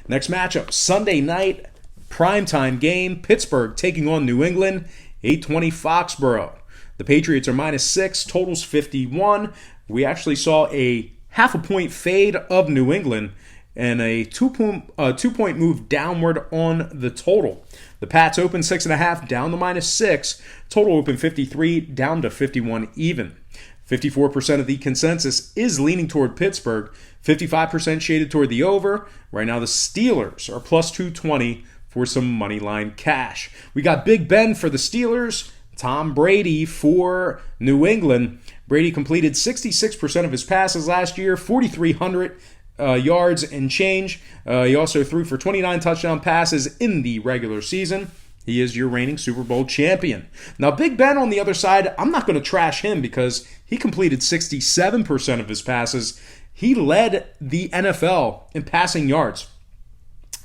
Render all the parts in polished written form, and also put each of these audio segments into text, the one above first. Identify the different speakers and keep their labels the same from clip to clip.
Speaker 1: Next matchup, Sunday night, primetime game, Pittsburgh taking on New England, 8:20 Foxborough. The Patriots are -6, totals 51. We actually saw a half a point fade of New England and a two-point move downward on the total. The Pats open 6.5 down to -6. Total open 53 down to 51 even. 54% of the consensus is leaning toward Pittsburgh. 55% shaded toward the over. Right now the Steelers are plus 220 for some money line cash. We got Big Ben for the Steelers. Tom Brady for New England. Brady completed 66% of his passes last year, 4,300 yards and change. He also threw for 29 touchdown passes in the regular season. He is your reigning Super Bowl champion. Now, Big Ben on the other side, I'm not going to trash him because he completed 67% of his passes. He led the NFL in passing yards.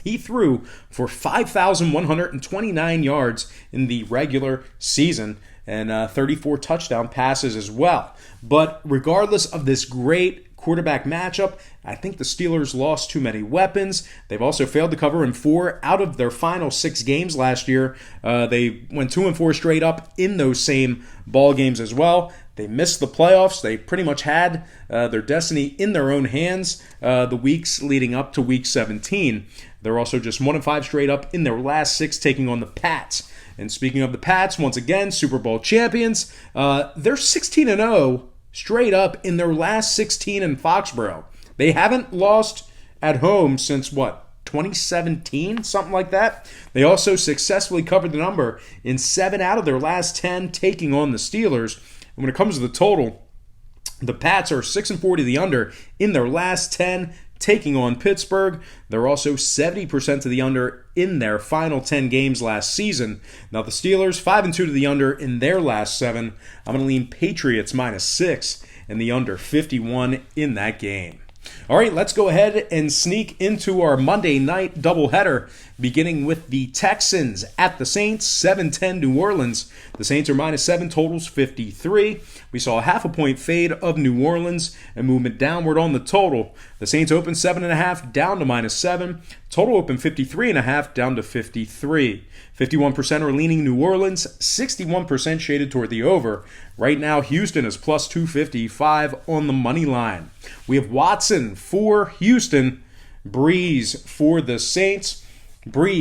Speaker 1: He threw for 5,129 yards in the regular season and 34 touchdown passes as well. But regardless of this great quarterback matchup, I think the Steelers lost too many weapons. They've also failed to cover in 4 out of their final 6 games last year. They went 2-4 straight up in those same ball games as well. They missed the playoffs. They pretty much had their destiny in their own hands the weeks leading up to Week 17. They're also just 1-5 straight up in their last 6, taking on the Pats. And speaking of the Pats, once again, Super Bowl champions. They're 16-0 straight up in their last 16 in Foxborough. They haven't lost at home since, 2017? Something like that. They also successfully covered the number in 7 out of their last 10, taking on the Steelers. And when it comes to the total, the Pats are 6-4 to the under in their last 10, taking on Pittsburgh. They're also 70% to the under in their final 10 games last season. Now the Steelers, 5-2 to the under in their last 7. I'm going to lean Patriots -6 and the under 51 in that game. All right, let's go ahead and sneak into our Monday night doubleheader, beginning with the Texans at the Saints, 7-10 New Orleans. The Saints are -7, totals 53. We saw a half a point fade of New Orleans and movement downward on the total. The Saints open 7.5 down to -7. Total open 53.5 down to 53. 51% are leaning New Orleans, 61% shaded toward the over. Right now, Houston is plus 255 on the money line. We have Watson for Houston, Breeze for the Saints. Breeze